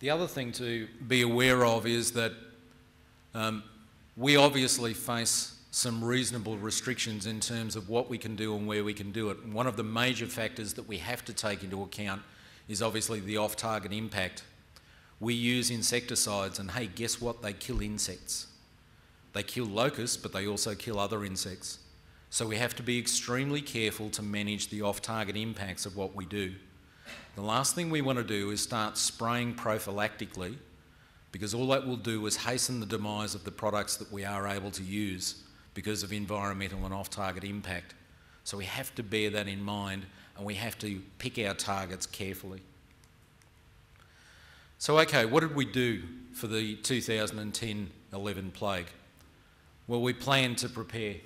The other thing to be aware of is that we obviously face some reasonable restrictions in terms of what we can do and where we can do it. And one of the major factors that we have to take into account is obviously the off-target impact. We use insecticides, and hey, guess what? They kill insects. They kill locusts, but they also kill other insects. So we have to be extremely careful to manage the off-target impacts of what we do. The last thing we want to do is start spraying prophylactically, because all that will do is hasten the demise of the products that we are able to use because of environmental and off-target impact. So we have to bear that in mind, and we have to pick our targets carefully. So okay, what did we do for the 2010-11 plague? Well, we planned to prepare.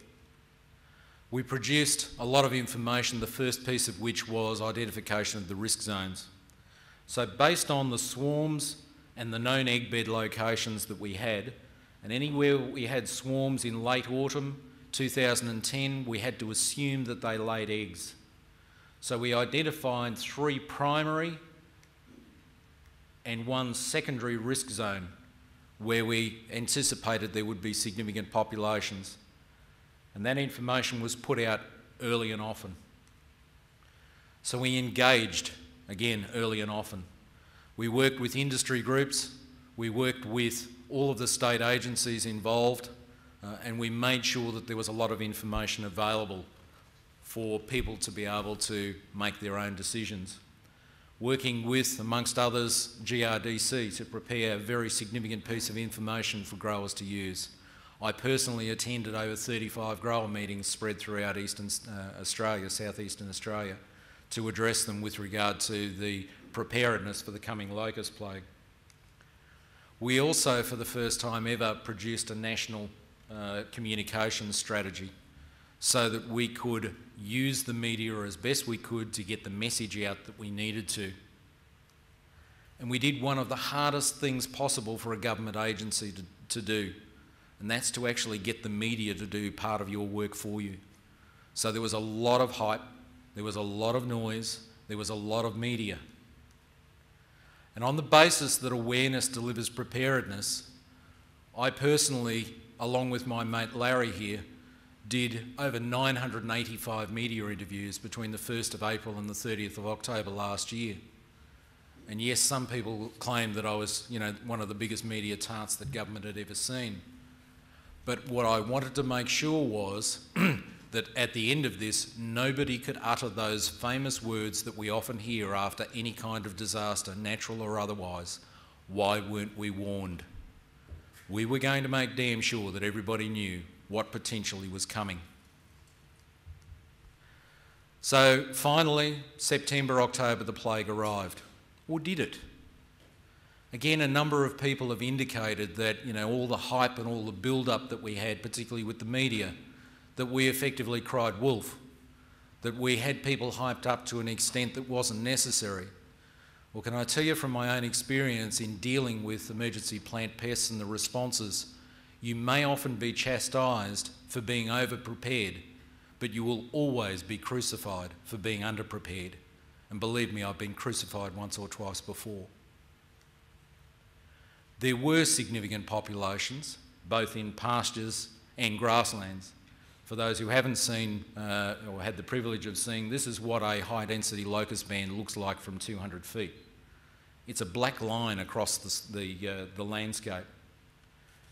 We produced a lot of information, the first piece of which was identification of the risk zones. So based on the swarms and the known egg bed locations that we had, and anywhere we had swarms in late autumn 2010, we had to assume that they laid eggs. So we identified 3 primary and 1 secondary risk zone where we anticipated there would be significant populations. And that information was put out early and often. So we engaged, again, early and often. We worked with industry groups, we worked with all of the state agencies involved, and we made sure that there was a lot of information available for people to be able to make their own decisions. Working with, amongst others, GRDC to prepare a very significant piece of information for growers to use. I personally attended over 35 grower meetings spread throughout Eastern Australia, southeastern Australia, to address them with regard to the preparedness for the coming locust plague. We also, for the first time ever, produced a national communications strategy so that we could use the media as best we could to get the message out that we needed to. And we did one of the hardest things possible for a government agency to do, and that's to actually get the media to do part of your work for you. So there was a lot of hype, there was a lot of noise, there was a lot of media. And on the basis that awareness delivers preparedness, I personally, along with my mate Larry here, did over 985 media interviews between the 1st of April and the 30th of October last year. And yes, some people claim that I was, one of the biggest media tarts that government had ever seen. But what I wanted to make sure was that at the end of this, nobody could utter those famous words that we often hear after any kind of disaster, natural or otherwise. Why weren't we warned? We were going to make damn sure that everybody knew what potentially was coming. So finally, September, October, the plague arrived. Or did it? Again, a number of people have indicated that, all the hype and all the build-up that we had, particularly with the media, that we effectively cried wolf, that we had people hyped up to an extent that wasn't necessary. Well, can I tell you from my own experience in dealing with emergency plant pests and the responses, you may often be chastised for being over-prepared, but you will always be crucified for being under-prepared. And believe me, I've been crucified once or twice before. There were significant populations, both in pastures and grasslands. For those who haven't seen or had the privilege of seeing, this is what a high-density locust band looks like from 200 feet. It's a black line across the landscape,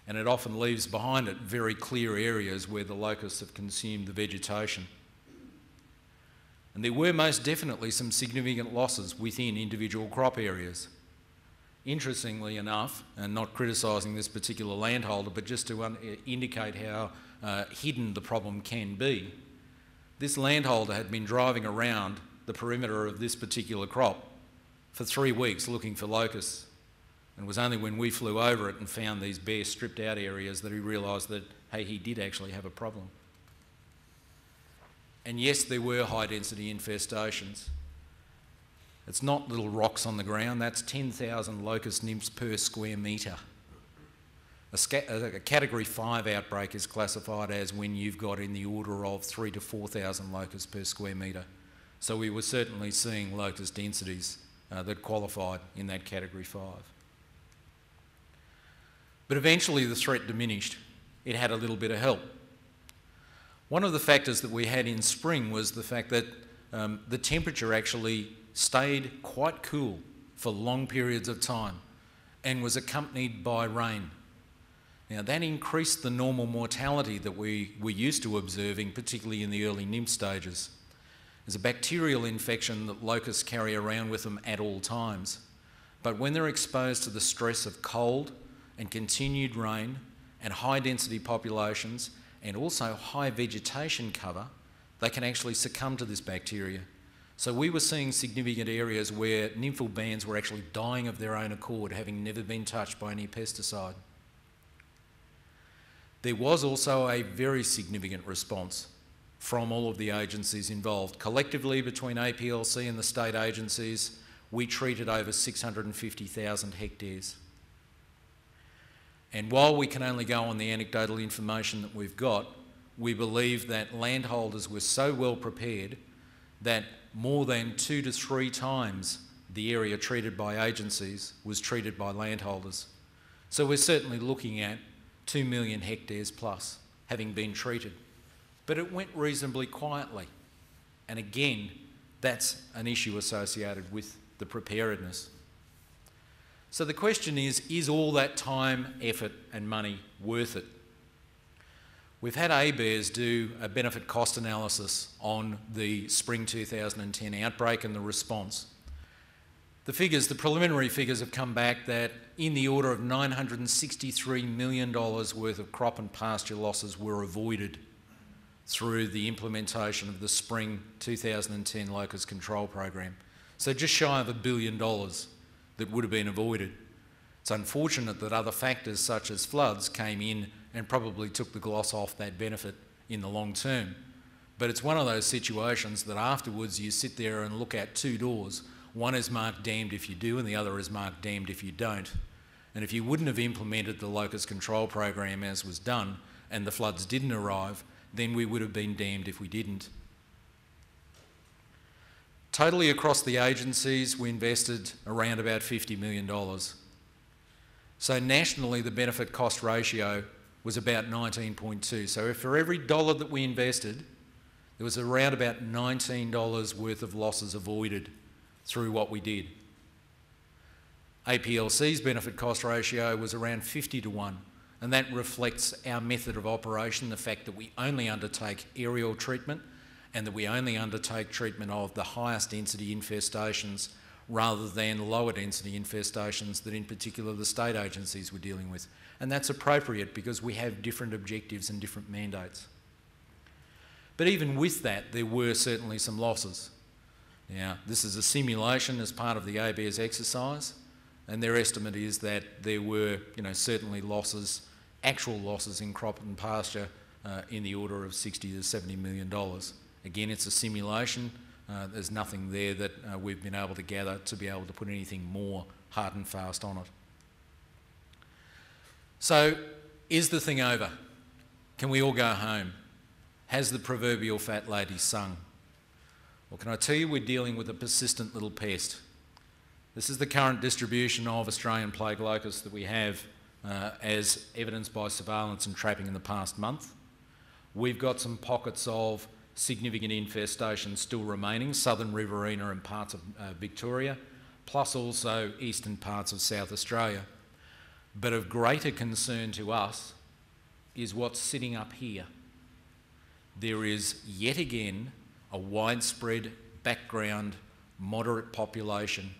and it often leaves behind it very clear areas where the locusts have consumed the vegetation. And there were most definitely some significant losses within individual crop areas. Interestingly enough, and not criticising this particular landholder, but just to indicate how hidden the problem can be, this landholder had been driving around the perimeter of this particular crop for 3 weeks looking for locusts. And it was only when we flew over it and found these bare stripped out areas that he realised that, hey, he did actually have a problem. And yes, there were high density infestations. It's not little rocks on the ground, that's 10,000 locust nymphs per square metre. A category 5 outbreak is classified as when you've got in the order of 3,000 to 4,000 locusts per square metre. So we were certainly seeing locust densities that qualified in that category 5. But eventually the threat diminished. It had a little bit of help. One of the factors that we had in spring was the fact that the temperature actually stayed quite cool for long periods of time and was accompanied by rain. Now that increased the normal mortality that we were used to observing, particularly in the early nymph stages. There's a bacterial infection that locusts carry around with them at all times. But when they're exposed to the stress of cold and continued rain and high density populations and also high vegetation cover, they can actually succumb to this bacteria. So we were seeing significant areas where nymphal bands were actually dying of their own accord, having never been touched by any pesticide. There was also a very significant response from all of the agencies involved. Collectively, between APLC and the state agencies, we treated over 650,000 hectares. And while we can only go on the anecdotal information that we've got, we believe that landholders were so well prepared that more than 2 to 3 times the area treated by agencies was treated by landholders. So we're certainly looking at 2 million hectares plus having been treated. But it went reasonably quietly. And again, that's an issue associated with the preparedness. So the question is all that time, effort and money worth it? We've had ABARES do a benefit cost analysis on the spring 2010 outbreak and the response. The preliminary figures have come back that in the order of $963 million worth of crop and pasture losses were avoided through the implementation of the spring 2010 locust control program. So just shy of $1 billion that would have been avoided. It's unfortunate that other factors such as floods came in and probably took the gloss off that benefit in the long term. But it's one of those situations that afterwards you sit there and look at 2 doors. One is marked damned if you do and the other is marked damned if you don't. And if you wouldn't have implemented the locust control program as was done and the floods didn't arrive, then we would have been damned if we didn't. Totally across the agencies, we invested around about $50 million. So nationally, the benefit cost ratio was about 19.2. So if for every dollar that we invested, there was around about $19 worth of losses avoided through what we did. APLC's benefit cost ratio was around 50 to 1, and that reflects our method of operation, the fact that we only undertake aerial treatment and that we only undertake treatment of the highest density infestations rather than lower density infestations that in particular the state agencies were dealing with. And that's appropriate because we have different objectives and different mandates. But even with that, there were certainly some losses. Now, this is a simulation as part of the ABARES exercise, and their estimate is that there were, certainly losses, actual losses in crop and pasture in the order of $60 to $70 million. Again, it's a simulation. There's nothing there that we've been able to gather to be able to put anything more hard and fast on it. So, is the thing over? Can we all go home? Has the proverbial fat lady sung? Well, can I tell you, we're dealing with a persistent little pest. This is the current distribution of Australian plague locusts that we have as evidenced by surveillance and trapping in the past month. We've got some pockets of significant infestation still remaining, southern Riverina and parts of Victoria, plus also eastern parts of South Australia. But of greater concern to us is what's sitting up here. There is yet again a widespread background moderate population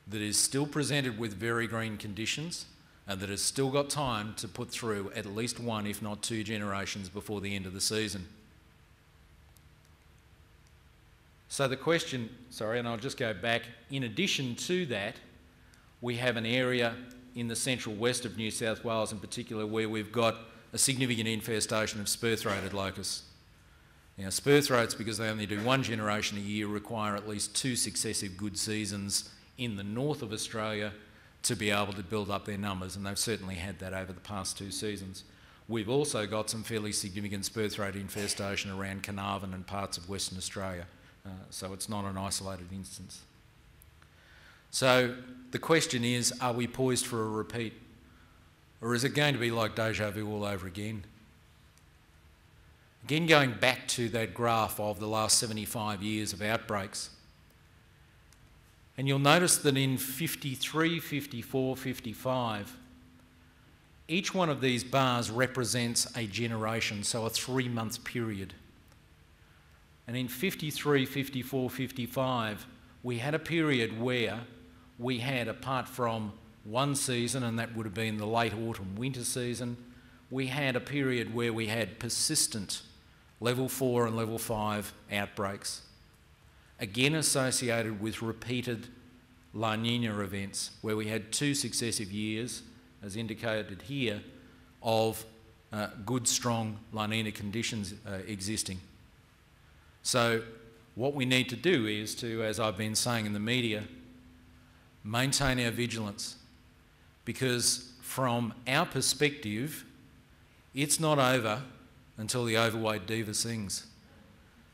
that is still presented with very green conditions and that has still got time to put through at least 1, if not 2 generations before the end of the season. So the question, and I'll just go back, in addition to that, we have an area in the central west of New South Wales in particular where we've got a significant infestation of spur-throated locusts. Now, spur-throats, because they only do 1 generation a year, require at least 2 successive good seasons in the north of Australia to be able to build up their numbers, and they've certainly had that over the past 2 seasons. We've also got some fairly significant spur-throat infestation around Carnarvon and parts of Western Australia, so it's not an isolated instance. So the question is, are we poised for a repeat? Or is it going to be like deja vu all over again? Again, going back to that graph of the last 75 years of outbreaks, and you'll notice that in 53, 54, 55, each one of these bars represents a generation, so a 3-month period. And in 53, 54, 55, we had a period where we had, apart from one season, and that would have been the late autumn winter season, we had a period where we had persistent level 4 and level 5 outbreaks, again associated with repeated La Nina events, where we had 2 successive years, as indicated here, of good, strong La Nina conditions existing. So what we need to do is to, as I've been saying in the media, maintain our vigilance, because from our perspective, it's not over until the overweight diva sings.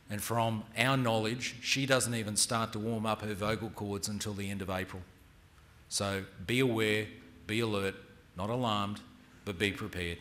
And from our knowledge, she doesn't even start to warm up her vocal cords until the end of April. So be aware, be alert, not alarmed, but be prepared.